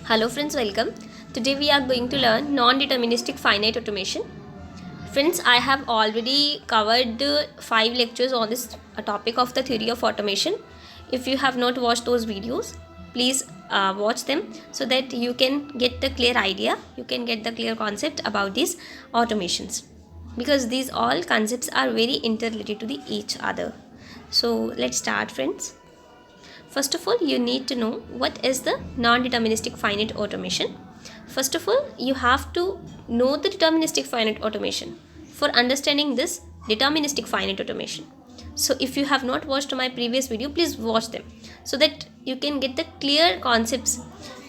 Hello friends, welcome. Today we are going to learn non-deterministic finite automation. Friends, I have already covered 5 lectures on this topic of the theory of automation. If you have not watched those videos, please watch them so that you can get the clear idea, you can get the clear concept about these automations, because these all concepts are very interrelated to each other. So let's start, friends. First of all, you need to know what is the non-deterministic finite automation. First of all, you have to know the deterministic finite automation for understanding this deterministic finite automation. So if you have not watched my previous video, please watch them so that you can get the clear concepts.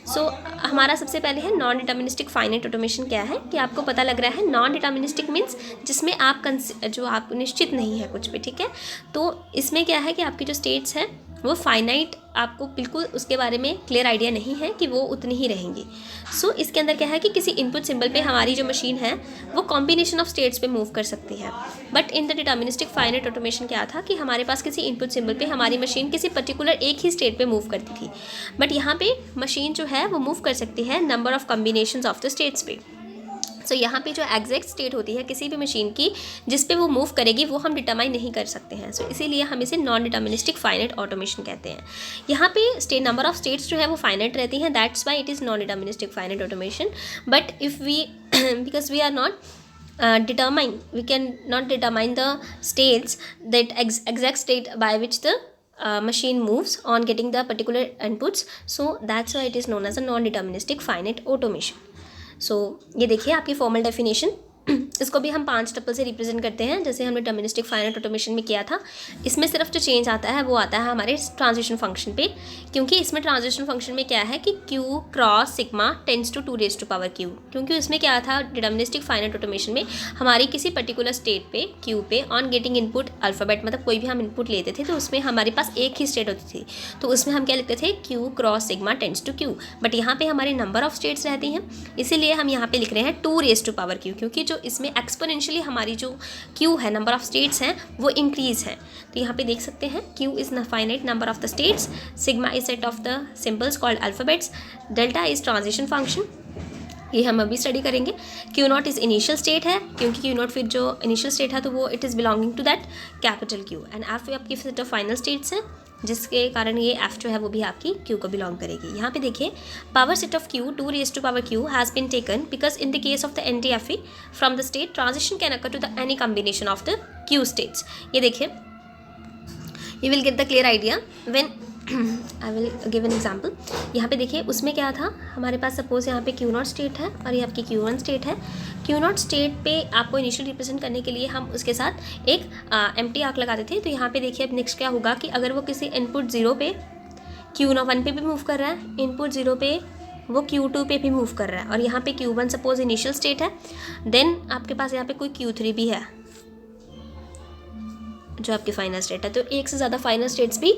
सो हमारा सबसे पहले है non deterministic finite automation. क्या है कि आपको पता लग रहा है नॉन डिटर्मिनिस्टिक मीन्स जिसमें आप जो आप निश्चित नहीं है कुछ भी, ठीक है. तो इसमें क्या है कि आपकी जो स्टेट्स हैं वो फाइनाइट, आपको बिल्कुल उसके बारे में क्लियर आइडिया नहीं है कि वो उतनी ही रहेंगी. सो इसके अंदर क्या है कि किसी इनपुट सिंबल पे हमारी जो मशीन है वो कॉम्बिनेशन ऑफ स्टेट्स पे मूव कर सकती है. But in the deterministic finite automation क्या था कि हमारे पास किसी इनपुट सिंबल पे हमारी मशीन किसी पर्टिकुलर एक ही स्टेट पे मूव करती थी. बट यहाँ पे मशीन जो है वो मूव कर सकती है number of combinations of the states पे. सो यहाँ पे जो एग्जैक्ट स्टेट होती है किसी भी मशीन की जिस पे वो मूव करेगी वो हम डिटरमाइन नहीं कर सकते हैं. सो इसीलिए हम इसे नॉन डिटर्मिनिस्टिक फाइनाइट ऑटोमेशन कहते हैं. यहाँ पे नंबर ऑफ स्टेट्स जो है वो फाइनाइट रहती हैं, that's why it is non deterministic finite automation. But if we because we are not we cannot determine the states, that exact state by which the machine moves on getting the particular inputs. So that's why it is known as a non-deterministic finite automation. सो ये देखिए आपकी formal definition. इसको भी हम 5 टप्पल से represent करते हैं जैसे हमने डिटर्मिनिस्टिक फाइनाइट ऑटोमेशन में किया था. इसमें सिर्फ जो चेंज आता है वो आता है हमारे ट्रांजिशन फंक्शन पे, क्योंकि इसमें ट्रांजिशन फंक्शन में क्या है कि q cross sigma tends to 2⁻⁻q. क्योंकि इसमें क्या था डिटर्मिनिस्टिक फाइनाइट ऑटोमेशन में हमारी किसी पर्टिकुलर स्टेट पे q पे ऑन गेटिंग इनपुट अल्फ़ाबेट, मतलब कोई भी हम इनपुट लेते थे तो उसमें हमारे पास एक ही स्टेट होती थी. तो उसमें हम क्या लिखते थे q cross sigma tends to q. But यहाँ पे हमारे नंबर ऑफ स्टेट्स रहती हैं, इसीलिए हम यहाँ पे लिख रहे हैं 2⁻⁻q, क्योंकि जो इसमें एक्सपोनेंशियली हमारी जो q है, नंबर ऑफ स्टेट्स हैं, वो इंक्रीज है. तो यहाँ पे देख सकते हैं q is the finite number of the states, sigma is set of the symbols called alphabets, delta is transition function, ये हम अभी स्टडी करेंगे. Q not is initial state है, क्योंकि क्यू नॉट फिर जो इनिशियल स्टेट है तो वो it is belonging to that capital Q. And F आपकी सेट ऑफ फाइनल स्टेट्स हैं, जिसके कारण ये एफ जो है वो भी आपकी क्यू को बिलोंग करेगी. यहाँ पे देखिए power set of Q 2⁻⁻ has been taken because in the case of the NTFE from the state transition can occur to the any combination of the Q states. ये देखिए you will get the clear idea when I will give an example. यहाँ पे देखिए उसमें क्या था, हमारे पास suppose यहाँ पे Q0 स्टेट है और ये आपकी Q1 स्टेट है. Q0 स्टेट पे आपको इनिशियल रिप्रेजेंट करने के लिए हम उसके साथ एक एम्प्टी आर्क लगाते थे. तो यहाँ पे देखिए अब नेक्स्ट क्या होगा कि अगर वो किसी इनपुट 0 पे Q1 पे भी मूव कर रहा है, इनपुट 0 पे वो Q2 पे भी मूव कर रहा है, और यहाँ पे Q1 सपोज इनिशियल स्टेट है, देन आपके पास यहाँ पे कोई Q3 भी है जो आपकी फाइनल स्टेट है. तो एक से ज़्यादा फाइनल स्टेट्स भी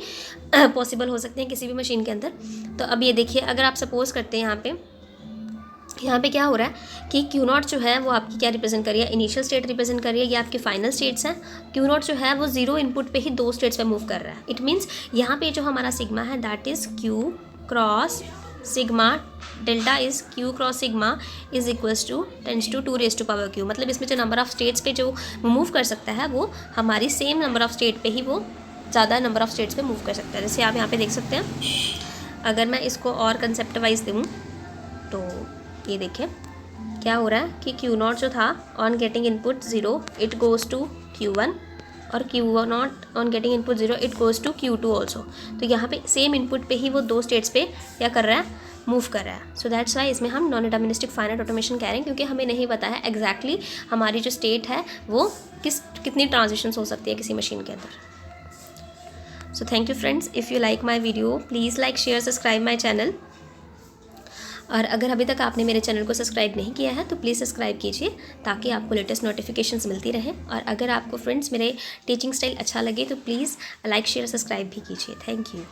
पॉसिबल हो सकते हैं किसी भी मशीन के अंदर. तो अब ये देखिए अगर आप सपोज़ करते हैं यहाँ पे क्या हो रहा है कि Q0 जो है वो आपकी क्या रिप्रेजेंट कर रही है, इनिशियल स्टेट रिप्रेजेंट कर रही है, ये आपकी फाइनल स्टेट्स हैं. Q0 जो है वो 0 इनपुट पे ही 2 स्टेट्स पे मूव कर रहा है. इट मीन्स यहाँ पे जो हमारा सिग्मा है that is Q cross sigma, delta is Q cross sigma is equals to tends to 2⁻⁻q. मतलब इसमें जो नंबर ऑफ स्टेट्स पे जो मूव कर सकता है वो हमारी सेम नंबर ऑफ स्टेट पे ही वो ज़्यादा नंबर ऑफ स्टेट्स पे मूव कर सकता है. जैसे आप यहाँ पे देख सकते हैं, अगर मैं इसको और कंसेप्ट वाइज दूँ तो ये देखिए क्या हो रहा है कि Q0 जो था on getting input 0 it goes to Q1, और Q0 on getting input 0 it goes to Q2 also. तो यहाँ पे सेम इनपुट पे ही वो 2 स्टेट्स पे क्या कर रहा है, मूव कर रहा है. सो दैट्स वाई इसमें हम नॉन डिटर्मिनिस्टिक फाइनाइट ऑटोमेशन कह रहे हैं, क्योंकि हमें नहीं पता है एग्जैक्टली हमारी जो स्टेट है वो कितनी ट्रांजिशंस हो सकती है किसी मशीन के अंदर. So thank you friends. If you like my video please like share subscribe my channel. और अगर अभी तक आपने मेरे चैनल को सब्सक्राइब नहीं किया है तो प्लीज़ सब्सक्राइब कीजिए ताकि आपको लेटेस्ट नोटिफिकेशंस मिलती रहें. और अगर आपको फ्रेंड्स मेरे टीचिंग स्टाइल अच्छा लगे तो प्लीज़ लाइक शेयर सब्सक्राइब भी कीजिए. Thank you.